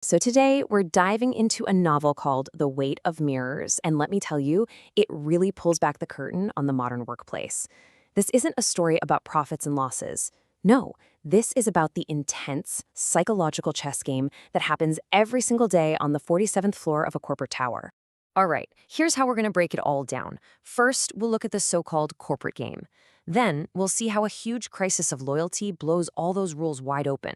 So today we're diving into a novel called The Weight of Mirrors, and let me tell you, it really pulls back the curtain on the modern workplace. This isn't a story about profits and losses. No, this is about the intense psychological chess game that happens every single day on the 47th floor of a corporate tower. All right, here's how we're going to break it all down. First, we'll look at the so-called corporate game. Then, we'll see how a huge crisis of loyalty blows all those rules wide open.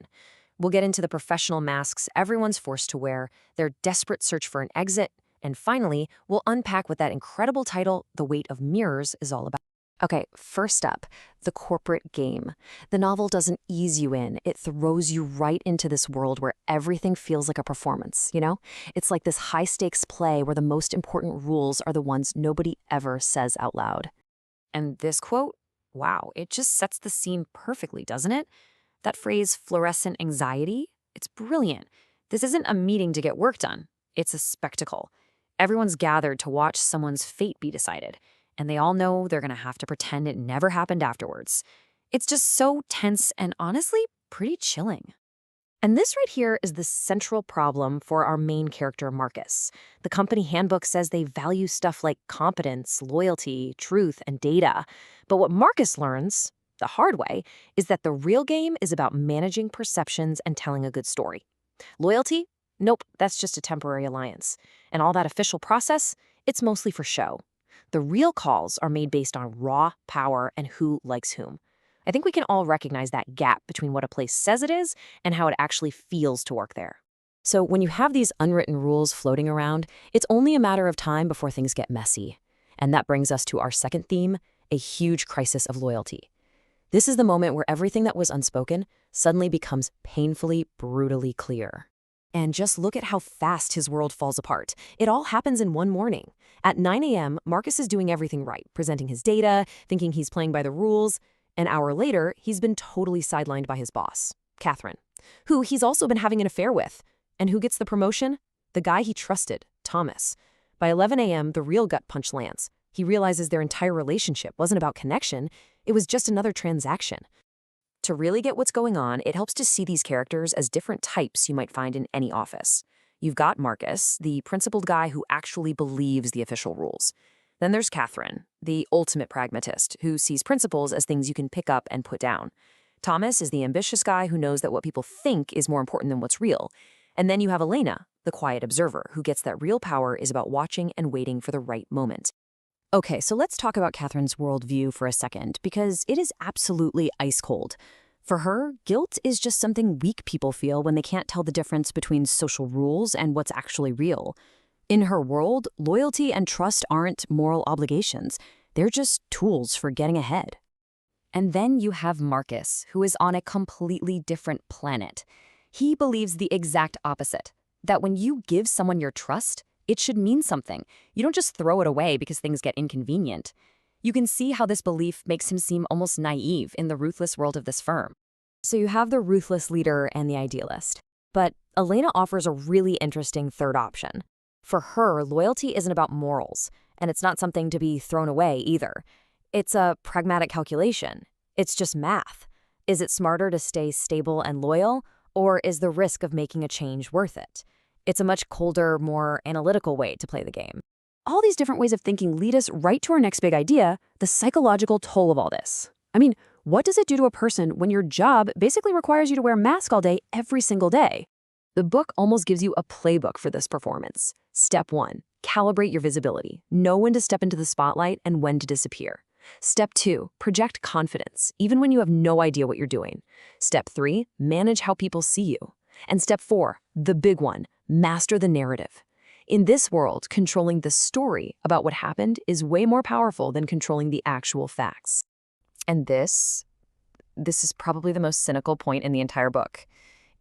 We'll get into the professional masks everyone's forced to wear, their desperate search for an exit, and finally, we'll unpack what that incredible title, The Weight of Mirrors, is all about. Okay, first up, the corporate game. The novel doesn't ease you in. It throws you right into this world where everything feels like a performance, you know? It's like this high-stakes play where the most important rules are the ones nobody ever says out loud. And this quote, wow, it just sets the scene perfectly, doesn't it? That phrase, fluorescent anxiety, it's brilliant. This isn't a meeting to get work done. It's a spectacle. Everyone's gathered to watch someone's fate be decided, and they all know they're going to have to pretend it never happened afterwards. It's just so tense and honestly pretty chilling. And this right here is the central problem for our main character, Marcus. The company handbook says they value stuff like competence, loyalty, truth, and data. But what Marcus learns, the hard way, is that the real game is about managing perceptions and telling a good story. Loyalty? Nope, that's just a temporary alliance. And all that official process? It's mostly for show. The real calls are made based on raw power and who likes whom. I think we can all recognize that gap between what a place says it is and how it actually feels to work there. So when you have these unwritten rules floating around, it's only a matter of time before things get messy. And that brings us to our second theme, a huge crisis of loyalty. This is the moment where everything that was unspoken suddenly becomes painfully, brutally clear. And just look at how fast his world falls apart. It all happens in one morning. At 9 a.m., Marcus is doing everything right, presenting his data, thinking he's playing by the rules. An hour later, he's been totally sidelined by his boss, Catherine, who he's also been having an affair with. And who gets the promotion? The guy he trusted, Thomas. By 11 a.m., the real gut punch lands. He realizes their entire relationship wasn't about connection, it was just another transaction. To really get what's going on, it helps to see these characters as different types you might find in any office. You've got Marcus, the principled guy who actually believes the official rules. Then there's Catherine, the ultimate pragmatist, who sees principles as things you can pick up and put down. Thomas is the ambitious guy who knows that what people think is more important than what's real. And then you have Elena, the quiet observer, who gets that real power is about watching and waiting for the right moment. Okay, so let's talk about Catherine's worldview for a second, because it is absolutely ice cold. For her, guilt is just something weak people feel when they can't tell the difference between social rules and what's actually real. In her world, loyalty and trust aren't moral obligations. They're just tools for getting ahead. And then you have Marcus, who is on a completely different planet. He believes the exact opposite, that when you give someone your trust, it should mean something. You don't just throw it away because things get inconvenient. You can see how this belief makes him seem almost naive in the ruthless world of this firm. So you have the ruthless leader and the idealist. But Elena offers a really interesting third option. For her, loyalty isn't about morals, and it's not something to be thrown away either. It's a pragmatic calculation. It's just math. Is it smarter to stay stable and loyal, or is the risk of making a change worth it? It's a much colder, more analytical way to play the game. All these different ways of thinking lead us right to our next big idea, the psychological toll of all this. I mean, what does it do to a person when your job basically requires you to wear a mask all day, every single day? The book almost gives you a playbook for this performance. Step 1, calibrate your visibility. Know when to step into the spotlight and when to disappear. Step 2, project confidence, even when you have no idea what you're doing. Step 3, manage how people see you. And step 4, the big one, master the narrative. In this world, controlling the story about what happened is way more powerful than controlling the actual facts. And this is probably the most cynical point in the entire book.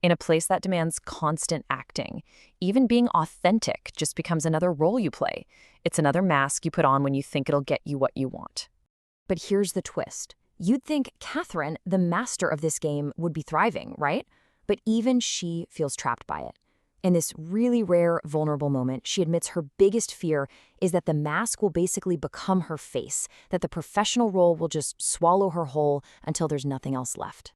In a place that demands constant acting, even being authentic just becomes another role you play. It's another mask you put on when you think it'll get you what you want. But here's the twist. You'd think Catherine, the master of this game, would be thriving, right? But even she feels trapped by it. In this really rare, vulnerable moment, she admits her biggest fear is that the mask will basically become her face, that the professional role will just swallow her whole until there's nothing else left.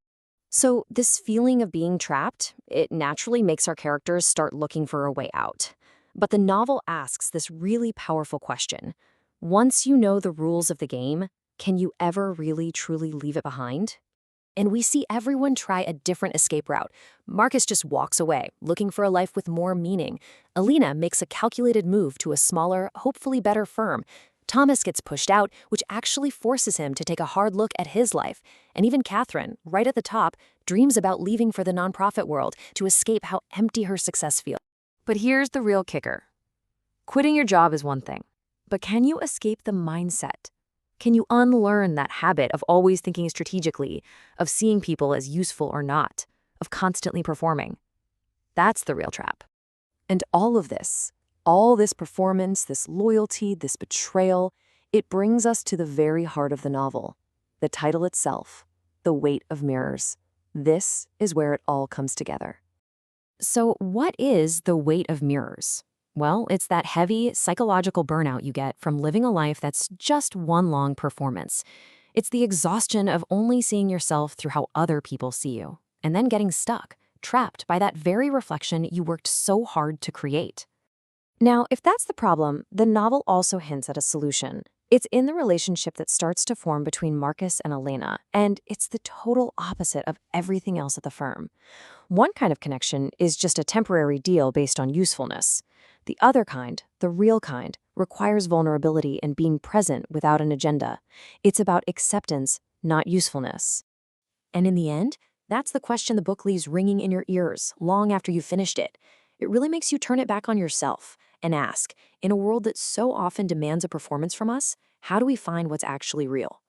So, this feeling of being trapped, it naturally makes our characters start looking for a way out. But the novel asks this really powerful question. Once you know the rules of the game, can you ever really truly leave it behind? And we see everyone try a different escape route. Marcus just walks away, looking for a life with more meaning. Elena makes a calculated move to a smaller, hopefully better firm. Thomas gets pushed out, which actually forces him to take a hard look at his life. And even Catherine, right at the top, dreams about leaving for the nonprofit world to escape how empty her success feels. But here's the real kicker. Quitting your job is one thing, but can you escape the mindset? Can you unlearn that habit of always thinking strategically, of seeing people as useful or not, of constantly performing? That's the real trap. And all this performance, this loyalty, this betrayal, it brings us to the very heart of the novel. The title itself, The Weight of Mirrors. This is where it all comes together. So, what is the weight of mirrors? Well, it's that heavy psychological burnout you get from living a life that's just one long performance. It's the exhaustion of only seeing yourself through how other people see you, and then getting stuck, trapped by that very reflection you worked so hard to create. Now, if that's the problem, the novel also hints at a solution. It's in the relationship that starts to form between Marcus and Elena, and it's the total opposite of everything else at the firm. One kind of connection is just a temporary deal based on usefulness. The other kind, the real kind, requires vulnerability and being present without an agenda. It's about acceptance, not usefulness. And in the end, that's the question the book leaves ringing in your ears long after you've finished it. It really makes you turn it back on yourself and ask, in a world that so often demands a performance from us, how do we find what's actually real?